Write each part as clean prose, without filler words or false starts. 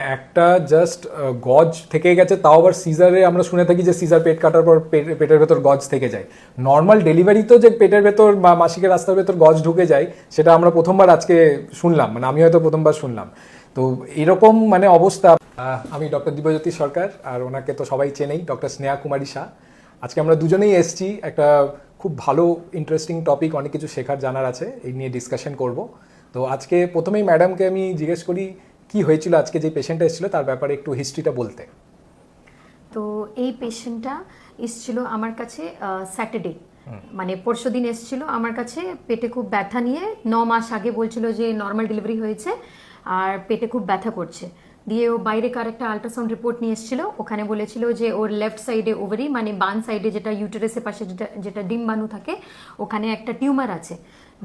একটা জাস্ট গজ থেকে গেছে, তাও আবার সিজারে আমরা শুনে থাকি যে সিজার পেট কাটার পর পেটের ভেতর গজ থেকে যায়। নর্মাল ডেলিভারি তো যে পেটের ভেতর বা মাসিকের রাস্তার ভেতর গজ ঢুকে যায়, সেটা আমরা প্রথমবার আজকে শুনলাম, মানে আমি হয়তো প্রথমবার শুনলাম। তো এরকম মানে অবস্থা। আমি ডক্টর দিব্যজ্যোতি সরকার, আর ওনাকে তো সবাই চেনেই, ডক্টর স্নেহা কুমারী শাহ। আজকে আমরা দুজনেই এসছি, একটা খুব ভালো ইন্টারেস্টিং টপিক, অনেক কিছু শেখার জানার আছে, এই নিয়ে ডিসকাশন করব। তো আজকে প্রথমেই ম্যাডামকে আমি জিজ্ঞেস করি কি হয়েছিল আজকে যে পেশেন্টটা এসেছিল তার ব্যাপারে একটু হিস্ট্রিটা বলতে। তো এই পেশেন্টটা এসেছিল আমার কাছে স্যাটারডে, মানে পরশুদিন এসেছিল আমার কাছে। পেটে খুব ব্যথা নিয়ে 9 মাস আগে বলছিল যে নর্মাল ডেলিভারি হয়েছে আর পেটে খুব ব্যথা করছে। দিয়ে ও বাইরেকার একটা আল্ট্রাসাউন্ড রিপোর্ট নিয়ে এসেছিল, ওখানে বলেছিল যে ওর লেফট সাইডে ওভারি, মানে বাম সাইডে যেটা ইউটেরাসের পাশে যেটা ডিম্বাণু থাকে, ওখানে একটা টিউমার আছে।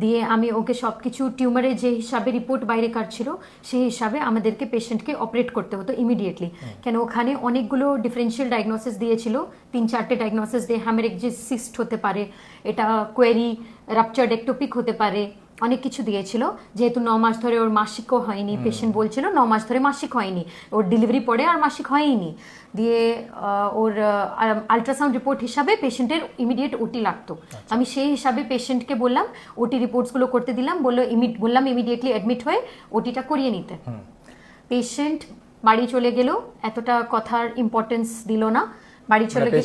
দিয়ে আমি ওকে সব কিছু টিউমারের যে হিসাবে রিপোর্ট বাইরে কাটছিল সেই হিসাবে আমাদেরকে পেশেন্টকে অপারেট করতে হতো ইমিডিয়েটলি, কেন ওখানে অনেকগুলো ডিফারেন্সিয়াল ডায়াগনোসিস দিয়েছিল, 3-4টে ডায়াগনোসিস দিয়ে হ্যামারেজিক সিস্ট হতে পারে, এটা কোয়েরি রাপচার্ড একটোপিক হতে পারে, অনেক কিছু দিয়েছিল। যেহেতু 9 মাস ধরে ওর মাসিকও হয়নি, পেশেন্ট বলছিল 9 মাস ধরে মাসিক হয়নি, ওর ডেলিভারি পরে আর মাসিক হয়নি। দিয়ে ওর আল্ট্রাসাউন্ড রিপোর্ট হিসাবে পেশেন্টের ইমিডিয়েট ওটি লাগতো। আমি সেই হিসাবে পেশেন্টকে বললাম ওটি রিপোর্টসগুলো করতে দিলাম, বললাম ইমিডিয়েটলি অ্যাডমিট হয়ে ওটিটা করিয়ে নিতে। পেশেন্ট বাড়ি চলে গেল, এতটা কথার ইম্পর্টেন্স দিল না, বাড়ি চলে গেল।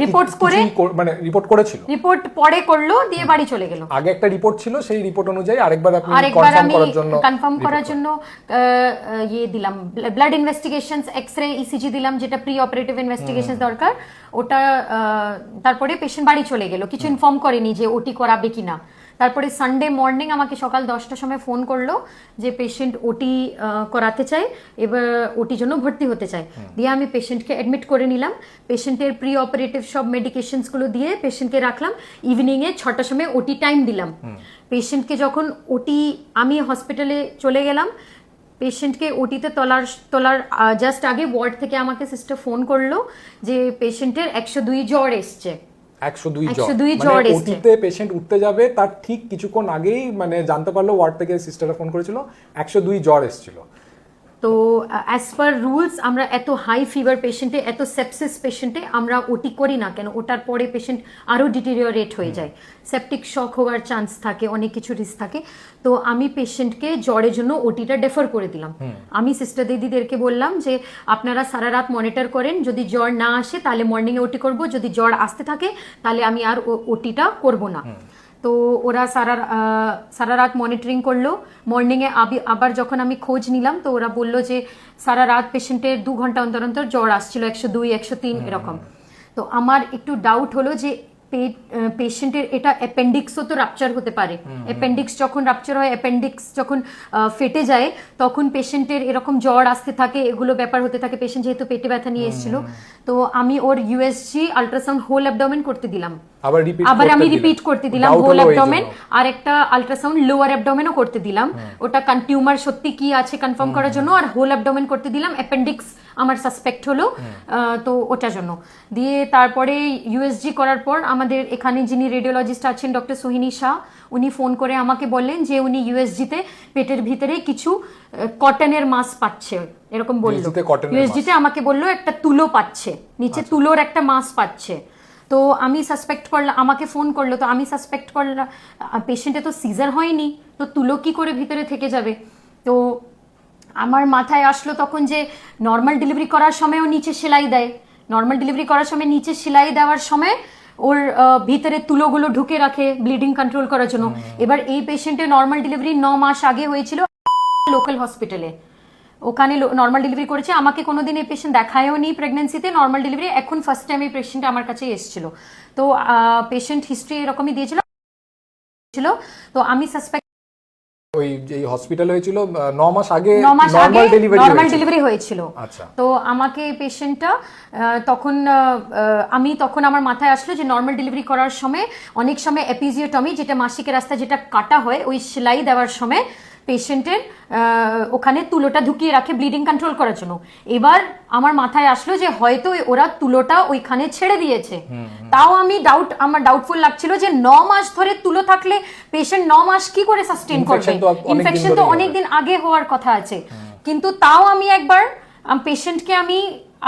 রিপোর্টস করে মানে রিপোর্ট করেছিল, রিপোর্ট পরে করলো, দিয়ে বাড়ি চলে গেল। আগে একটা রিপোর্ট ছিল, সেই রিপোর্ট অনুযায়ী আরেকবার আমি কনফার্ম করার জন্য ইয়ে দিলাম, ব্লাড ইনভেস্টিগেশনস, এক্সরে, ইসিজি দিলাম, যেটা প্রি অপারেটিভ ইনভেস্টিগেশন দরকার ওটা। তারপরে পেশেন্ট বাড়ি চলে গেল, কিছু ইনফর্ম করেনি যে ওটি করাবে কিনা। তারপরে সানডে মর্নিং আমাকে সকাল 10টার সময় ফোন করলো যে পেশেন্ট ওটি করাতে চায়, এবার ওটির জন্য ভর্তি হতে চায়। দিয়ে আমি পেশেন্টকে অ্যাডমিট করে নিলাম, পেশেন্টের প্রি অপারেটিভ সব মেডিকেশনসগুলো দিয়ে পেশেন্টকে রাখলাম। ইভিনিংয়ে 6টার সময় ওটি টাইম দিলাম। পেশেন্টকে যখন ওটি, আমি হসপিটালে চলে গেলাম, পেশেন্টকে ওটিতে তোলার জাস্ট আগে ওয়ার্ড থেকে আমাকে সিস্টার ফোন করলো যে পেশেন্টের 102 জ্বর এসছে। 102 জ্বর এসছে, ওটিতে পেশেন্ট উঠতে যাবে তার ঠিক কিছুক্ষণ আগেই মানে জানতে পারলো, ওয়ার্ড থেকে সিস্টাররা ফোন করেছিল 102 জ্বর এসেছিল। তো অ্যাজ পার রুলস আমরা এত হাই ফিভার পেশেন্টে, এত সেপসিস পেশেন্টে আমরা ওটি করি না, কেন ওটার পরে পেশেন্ট আরও ডিটেরিয়রেট হয়ে যায়, সেপটিক শক হওয়ার চান্স থাকে, অনেক কিছু রিস্ক থাকে। তো আমি পেশেন্টকে জ্বরের জন্য ওটিটা ডেফার করে দিলাম। আমি সিস্টার দিদিদেরকে বললাম যে আপনারা সারা রাত মনিটর করেন, যদি জ্বর না আসে তাহলে মর্নিংয়ে ওটি করব, যদি জ্বর আসতে থাকে তাহলে আমি আর ওটিটা করব না। তো ওরা সারা রাত মনিটরিং করলো। মর্নিংয়ে আবার যখন আমি খোঁজ নিলাম তো ওরা বললো যে সারা রাত পেশেন্টের 2 ঘন্টা অন্তর অন্তর জ্বর আসছিল, 102, 103 এরকম। তো আমার একটু ডাউট হলো যে পেশেন্টের এটা অ্যাপেন্ডিক্সও তো রাপচার হতে পারে। অ্যাপেন্ডিক্স যখন রাপচার হয়, অ্যাপেন্ডিক্স যখন ফেটে যায়, তখন পেশেন্টের এরকম জ্বর আসতে থাকে, এগুলো ব্যাপার হতে থাকে। পেশেন্ট যেহেতু পেটে ব্যথা নিয়ে এসেছিল, তো আমি ওর ইউএসজি আল্ট্রাসাউন্ড হোল অ্যাবডোমেন করতে দিলাম, আবার আমি রিপিট করতে দিলাম হোল অ্যাবডোমেন, আর একটা আল্ট্রাসাউন্ড লোয়ার অ্যাবডোমেনও করতে দিলাম, ওটা টিউমার সত্যি কি আছে কনফার্ম করার জন্য, আর হোল অ্যাবডোমেন করতে দিলাম। অ্যাপেন্ডিক্স আমার সাসপেক্ট হলো, তো ওটার জন্য। দিয়ে তারপরে ইউএসজি করার পর আমাদের এখানে যিনি রেডিওলজিস্ট আছেন ডক্টর সোহিনী শাহ, উনি ফোন করে আমাকে বললেন যে উনি ইউএসজিতে পেটের ভিতরে কিছু কটনের মাস পাচ্ছে, এরকম বললো। ইউএসজিতে আমাকে বললো একটা তুলো পাচ্ছে, নিচে তুলোর একটা মাস পাচ্ছে। তো আমি সাসপেক্ট করলাম, আমাকে ফোন করলো, তো আমি সাসপেক্ট করলাম পেশেন্টে তো সিজার হয়নি, তো তুলো কি করে ভিতরে থেকে যাবে। তো আমার মাথায় আসলো তখন যে নর্মাল ডেলিভারি করার সময়ও নিচে সেলাই দেয়, নর্মাল ডেলিভারি করার সময় নিচে সেলাই দেওয়ার সময় ওর ভিতরে তুলোগুলো ঢুকে রাখে ব্লিডিং কন্ট্রোল করার জন্য। এবার এই পেশেন্টের নর্মাল ডেলিভারি 9 মাস আগে হয়েছিল লোকাল হসপিটালে, ওখানে নর্মাল ডেলিভারি করেছে। আমাকে কোনোদিন এই পেশেন্ট দেখায়ও নি প্রেগনেন্সিতে নর্মাল ডেলিভারি, এখন ফার্স্ট টাইম এই পেশেন্ট আমার কাছে এসেছিল। তো পেশেন্ট হিস্ট্রি এরকমই দিয়েছিল। তো আমি সাসপেক্ট ওই যে হসপিটাল হয়েছিল 9 মাস আগে নরমাল ডেলিভারি হয়েছিল। আচ্ছা, তো আমাকে পেশেন্টটা তখন আমার মাথায় আসলো যে নরমাল ডেলিভারি করার সময় অনেক সময় এপিজিওটমি, যেটা মাসিকের রাস্তা যেটা কাটা হয়, ওই সেলাই দেওয়ার সময় পেশেন্টের ওখানে তুলোটা ঢুকিয়ে রাখে ব্লিডিং কন্ট্রোল করার জন্য। এবার আমার মাথায় আসলো যে হয়তো ওরা তুলোটা ওইখানে ছেড়ে দিয়েছে। তাও আমার ডাউটফুল লাগছিল যে 9 মাস ধরে তুলো থাকলে পেশেন্ট 9 মাস কি করে সাস্টেইন করবে, ইনফেকশন তো অনেকদিন আগে হওয়ার কথা আছে। কিন্তু তাও আমি একবার পেশেন্টকে আমি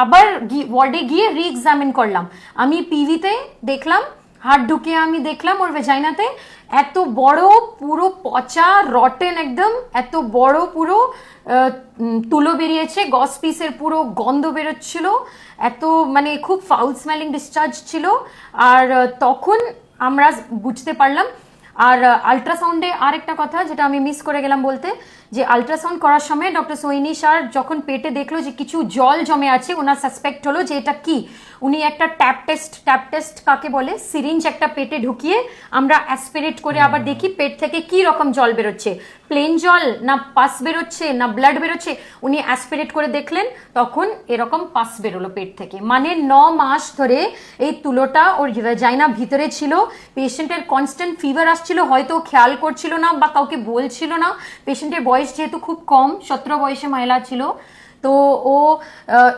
আবার ওয়ার্ডে গিয়ে রি এক্সামিন করলাম, আমি পিভিতে দেখলাম, হাত ঢুকিয়ে আমি দেখলাম ওর ভেজাইনাতে এত বড় পুরো পচা রটেন একদম এত বড় পুরো তুলো বেরিয়েছে, গস পিসের পুরো গন্ধ বেরোচ্ছিল, এত মানে খুব ফাউল স্মেলিং ডিসচার্জ ছিল। আর তখন আমরা বুঝতে পারলাম। আর আল্ট্রাসাউন্ডে আরেকটা কথা যেটা আমি মিস করে গেলাম বলতে, যে আল্ট্রাসাউন্ড করার সময় ডক্টর সোহিনী স্যার যখন পেটে দেখলো যে কিছু জল জমে আছে, ওনার সাসপেক্ট হলো যে এটা কি, উনি একটা ট্যাপ টেস্ট কাকে বলে, সিরিঞ্জ একটা পেটে ঢুকিয়ে আমরা অ্যাসপিরেট করে আবার দেখি পেট থেকে কি রকম জল বেরোচ্ছে, প্লেন জল না পাস বেরোচ্ছে না ব্লাড বেরোচ্ছে, উনি অ্যাসপিরেট করে দেখলেন, তখন এরকম পাস বেরোলো পেট থেকে। মানে 9 মাস ধরে এই তুলোটা ওর ভেজাইনা ভিতরে ছিল, পেশেন্টের কনস্ট্যান্ট ফিভার আসছিল, হয়তো খেয়াল করছিল না বা কাউকে বলছিল না। পেশেন্টের বয়স যেহেতু খুব কম, 17 বয়সে মহিলা ছিল, তো ও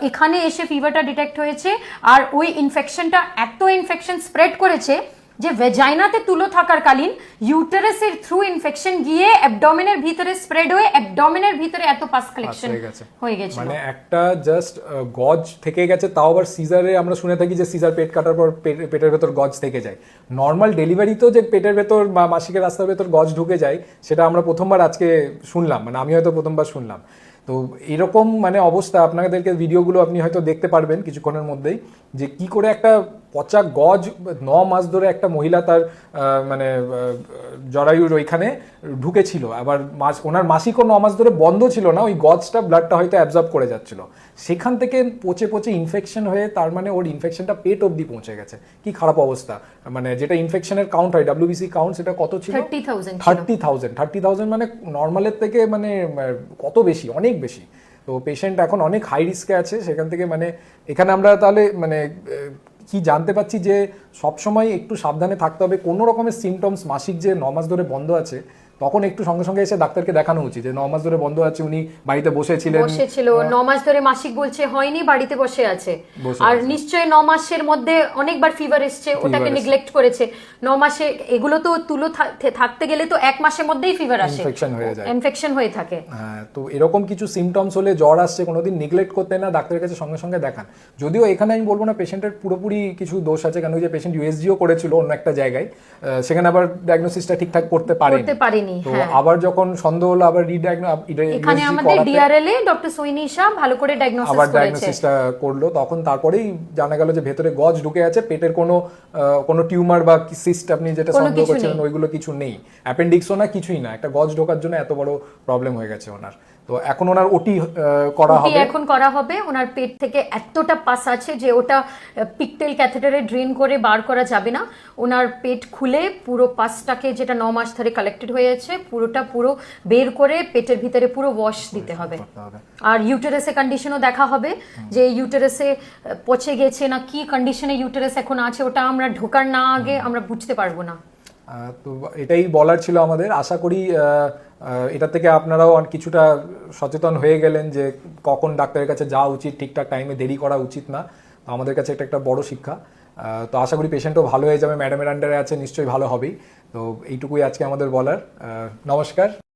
এখানে এসে ফিভারটা ডিটেক্ট হয়েছে। আর ওই ইনফেকশনটা এত ইনফেকশন স্প্রেড করেছে যে ভেজাইনাতে তুলো থাকার কালীন ইউটেরাসের থ্রু ইনফেকশন গিয়ে অ্যাবডোমেনের ভিতরে স্প্রেড হয়ে অ্যাবডোমেনের ভিতরে এত পাস কালেকশন হয়ে গেছে। মানে একটা জাস্ট গজ থেকে গেছে, তাও আবার সিজারে আমরা শুনে থাকি যে সিজার পেট কাটার পর পেটের ভেতর গজ থেকে যায়। নর্মাল ডেলিভারিতেও যে পেটের ভেতর বা মাসিকের রাস্তার ভেতর গজ ঢুকে যায়, সেটা আমরা প্রথমবার আজকে শুনলাম, মানে আমি হয়তো প্রথমবার শুনলাম। তো এরকম মানে অবস্থা, আপনাদেরকে ভিডিওগুলো আপনি হয়তো দেখতে পারবেন কিছুক্ষণের মধ্যেই, যে কি করে একটা পচা গজ 9 মাস ধরে একটা মহিলা তার মানে জরায়ুর ওইখানে ঢুকেছিল। আবার ওনার মাসিকও 9 মাস ধরে বন্ধ ছিল না, ওই গজটা ব্লাডটা হয়তো অ্যাবজর্ব করে যাচ্ছিল, সেখান থেকে পচে পচে ইনফেকশন হয়ে, তার মানে ওর ইনফেকশনটা পেট অবধি পৌঁছে গেছে। কি খারাপ অবস্থা। মানে যেটা ইনফেকশনের কাউন্ট হয় ডাব্লিউবিসি কাউন্ট, সেটা কত ছিল? 30,000 মানে নর্মালের থেকে মানে কত বেশি, অনেক বেশি। তো পেশেন্ট এখন অনেক হাই রিস্কে আছে সেখান থেকে। মানে এখানে আমরা তাহলে মানে কি জানতে পাচ্ছি যে সবসময় একটু সাবধানে থাকতে হবে। কোনো রকমের সিমটমস মাসিক যে 9 মাস ধরে বন্ধ আছে, তখন একটু সঙ্গে সঙ্গে এসে ডাক্তারকে দেখানো উচিত যে 9 মাস ধরে বন্ধ আছে, উনি বাড়িতে বসেছিল 9 মাস ধরে মাসিক বলছে হয়নি, বাড়িতে বসে আছে। আর নিশ্চয়ই 9 মাসের মধ্যে অনেকবার ফিভার এসছে, ওটাকে নেগলেক্ট করেছে। 9 মাসে এগুলো তো তুলো থাকতে গেলে তো 1 মাসের মধ্যেই ফিভার আসে, ইনফেকশন হয়ে থাকে। হ্যাঁ, তো এরকম কিছু সিমটমস হলে, জ্বর আসছে, কোনোদিন নেগলেক্ট করতে না, ডাক্তারের কাছে সঙ্গে সঙ্গে দেখান। যদিও এখানে আমি বলবো না পেশেন্টের পুরোপুরি কিছু দোষ আছে, কেন যে পেশেন্ট ইউএসজিও করেছিল অন্য একটা জায়গায়, সেখানে আবার ডায়াগনোসিসটা ঠিকঠাক করতে পারেনি। তো আবার যখন সন্দেহ হলো আবার এখানে আমাদের DRL a doctor Sohini Shah ভালো করে ডায়াগনোসিসটা করলো, তখন তারপরেই জানা গেল যে ভেতরে গজ ঢুকে আছে, পেটের কোনো টিউমার বা সিস্ট আপনি যেটা সন্দেহ করছিলেন ওইগুলো কিছু নেই, অ্যাপেন্ডিক্সও না, কিছুই না। একটা গজ ঢোকার জন্য এত বড় প্রবলেম হয়ে গেছে ওনার। তো এখন ওনার ওটি করা হবে। ওনার পেট থেকে এতটা পাস আছে যে ওটা পিকটেল ক্যাথেটারে ড্রেন করে বার করা যাবে না। ওনার পেট খুলে পুরো পাসটাকে, যেটা 9 মাস ধরে কালেক্টেড হয়েছে, পুরো বের করে পেটের ভিতরে পুরো ওয়াশ দিতে হবে। আর ইউটেরাসে কন্ডিশনও দেখা হবে যে ইউটেরাসে পচে গেছে না কি কন্ডিশনে ইউটেরাস এখন আছে, ওটা আমরা ঢোকার না আগে আমরা বুঝতে পারবো না। তো এটাই বলার ছিল আমাদের। আশা করি এটা থেকে আপনারাও কিছুটা সচেতন হয়ে গেলেন যে কখন ডাক্তারের কাছে যাওয়া উচিত, ঠিকঠাক টাইমে দেরি করা উচিত না। তো আমাদের কাছে এটা একটা বড় শিক্ষা। তো আশা করি পেশেন্টও ভালো হয়ে যাবে, ম্যাডামের আন্ডারে আছে, নিশ্চয়ই ভালো হবেই। তো এইটুকুই আজকে আমাদের বলার। নমস্কার।